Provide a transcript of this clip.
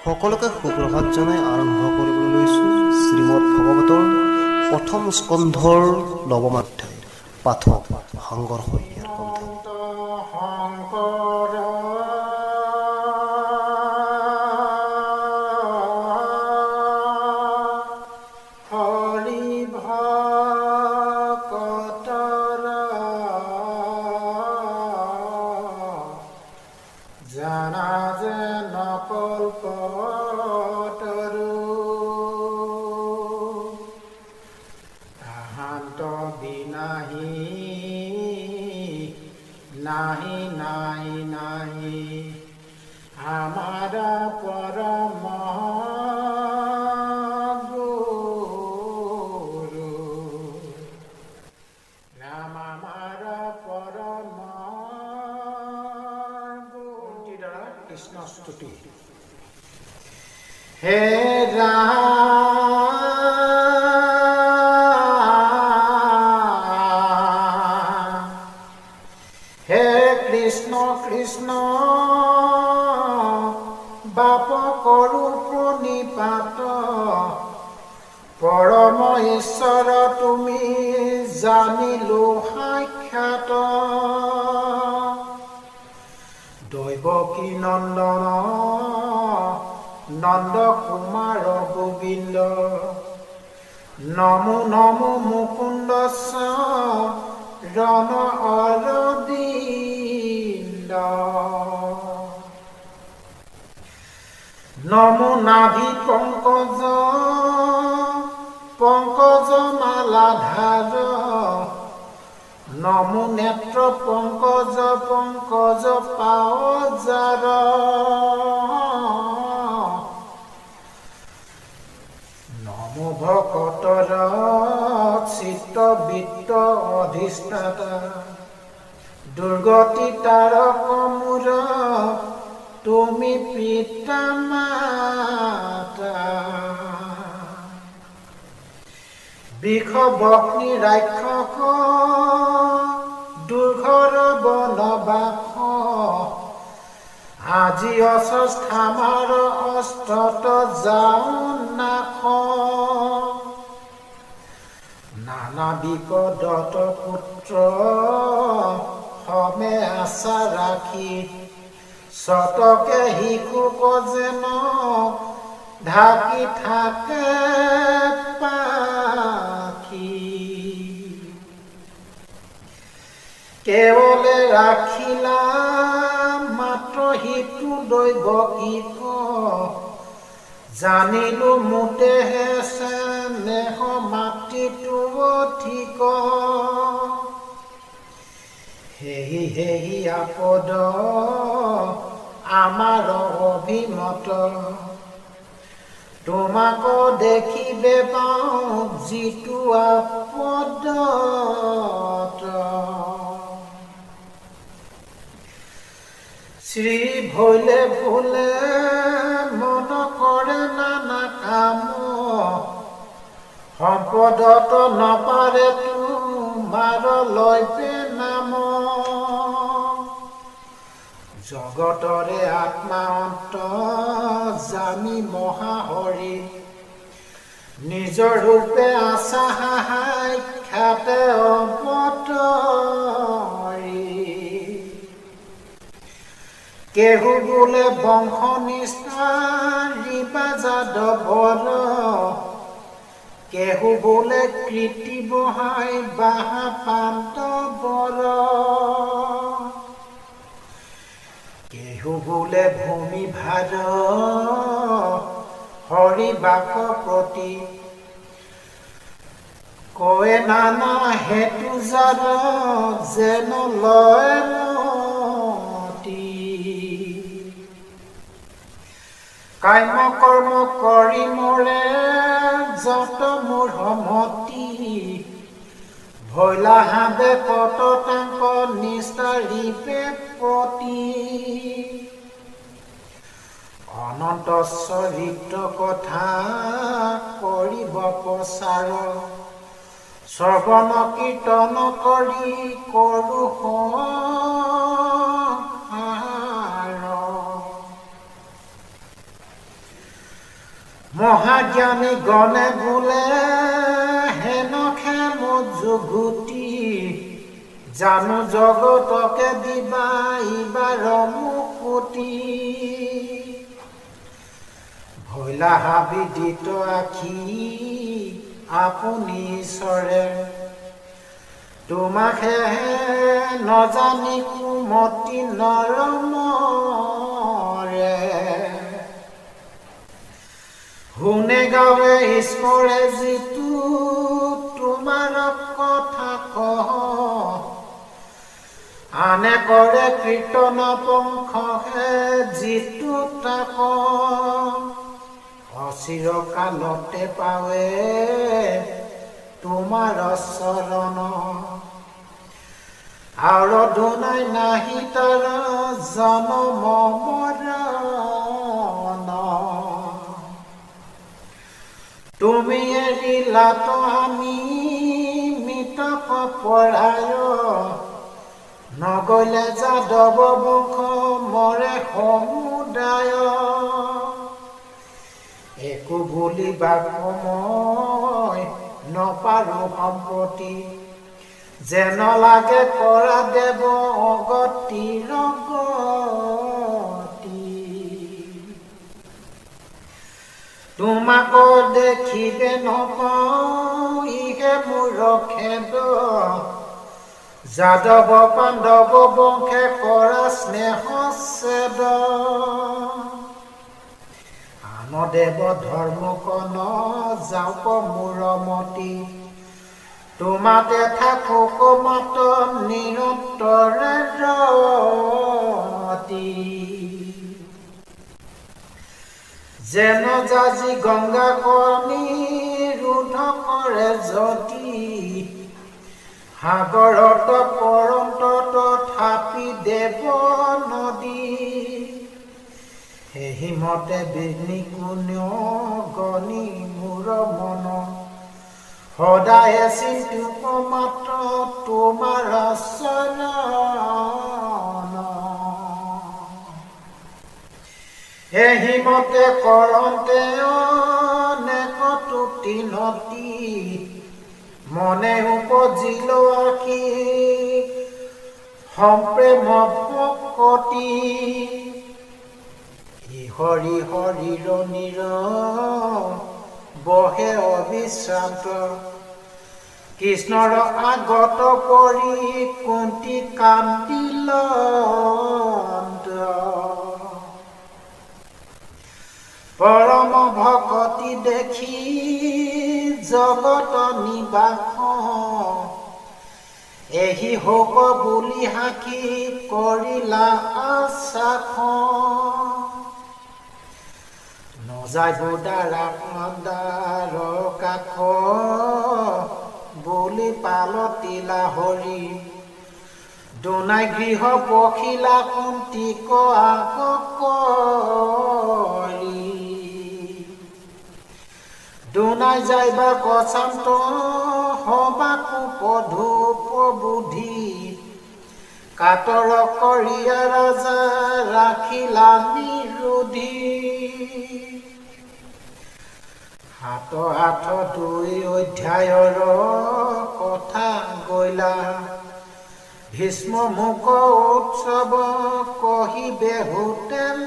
সকলোকে সুপ্ৰভাত জনাই আৰম্ভ কৰিবলৈ লৈছোঁ শ্ৰীমদ ভগৱতৰ প্ৰথম স্কন্ধৰ নৱম অধ্যায়। পাঠক শংকৰ শইকীয়াৰ কণ্ঠে। নাহি নাহি নাহি আমারা পরম গুরু রাম আমারা পরম গুরু দ্বারা কৃষ্ণ স্তুতি। হে কৃষ্ণ বাপ করু প্রণিপাত, পরম ঈশ্বর তুমি জানিলো সাক্ষাৎ। দৈবকী নন্দন নন্দ কুমার গোবিন্দ, নমো নমো মুকুন্দ রণ অরবিন্দ। নমো নাভি পঙ্কজ পঙ্কজ মালাধার, নমো নেত্র পঙ্কজ পঙ্কজ পাওয়ার। নমো ভকতর চিত্ত বৃত্ত অধিষ্ঠাতা, দুর্গতি তারক মূর তুমি পিতা মাতা। বৃষ বগ্নি রাক্ষস দুৰ্ঘৰ বনবাস, আজি অস্থামাৰ অস্ত্ৰত যাও নাশ। নানা বিপদত পুত্ৰ সমে আশা ৰাখি, শতকে শিশুক যেন ঢাকি থাকে পাখি। কেৱলে ৰাখিলা মাত্ৰ সিটো দৈৱকীক, জানিলো মোতেহে স্নেহ মাতৃটো অধিক। হেহি হেহি আপদ আমাৰ অভিমত, তোমাক দেখিবে পাওঁ যিটো আপদ। শ্ৰী ভৈলে ভুলে মন কৰে নানা কাম, সম্পদত নপাৰে তোমাৰ লৈবে নাম। জগতৰে আত্মা অন্ত জানি মহাহৰি, নিজৰ ৰূপে আশা সাক্ষাতে অৱতৰি। কেহু বোলে বংশ নিষ্ঠা যাদৱৰ, কেহু বোলে কীৰ্তি বহাই বাহা পাণ্ডৱৰ। কেহু বোলে ভূমি ভাৰ হৰি বাক প্ৰতি, কয় নানা হেতু যাৰ যেন লয় মতি। কাম্য কৰ্ম কৰি মৰে যত মূঢ় মতি, ভৈলা হাবে কত তাংক নিষ্ঠাৰিপে প্ৰতি। অনন্ত চৰিত্ৰ কথা কৰিব প্ৰচাৰ, শ্ৰৱণ কীৰ্তন কৰি কৰো সংহাৰ। মহাজ্ঞানী গণে বোলে হেনখে মজুগুটি জানো জগতকে দিবা ইবাৰ মুকুতি ভৈলা হাবিদিত আখি আপুনি ঈশ্বৰে তোমাকে নজানি কুমতি নৰমৰে শুনে গাৱে ঈশ্বৰে যিটো তোমাৰ কথা কহ আনে কৰে কীৰ্তন পংখহে যিটো তাক অচিৰকালতে পাৱে তোমাৰ চৰণ আৰু দুনাই নাহি তাৰ জনম মৰণ তুমি এৰিলাত আমি মৃতক পৰায় নগলে যাদৱ বংশ মৰে সমুদায় একো বুলিবা সময় নপাৰো সম্প্ৰতি যেন লাগে কৰা দেৱ অগতিৰ গতি তোমাক দেখিবে নপাওঁ ইহে মোৰ খেদ যাদৱ পাণ্ডৱ বংশে কৰা স্নেহ ছেদ দেৱ ধৰ্মকণ যাওক মোৰ মতি তোমাতে থাকক মাত নিৰন্তৰে ৰতি যেন যাজি গংগা কৰ্ণী ৰোধ কৰে যদি সাগৰত পৰন্ত তথাপি দেৱ নদী সেহিমতে বিঘ্নি কোনেও গণি মোৰ মন সদায় চিন্তুক মাত্ৰ তোমাৰ চৰণ সেহিমতে কৰন্তে অনেক তুতি নতি মনে উপজিল আশী সম্প্ৰেম ভকতি হৰি হৰিৰ নিৰ বহে অবিশ্ৰান্ত কৃষ্ণৰ আগত পৰি কুন্তি কান্দিল পৰম ভকতি দেখি জগত নিবাস এহি হক বুলি হাকি কৰিলা আশ্বাস নজাই বুদাৰা কান্দাৰ কাষ বুলি পালতিলা হৰি দুনাই গৃহ পখিলা কুন্তিক আগ কৰি দুনাই যাইবা কচান্ত হবাকো পধুপ বুদ্ধি কাতৰ কৰিয়া ৰাজা ৰাখিলা নিৰোধী হাত আঠ 2 অধ্যায়ৰ কথা গৈলা ভীষ্ম মুখ উৎসৱ কহিবে হোটেল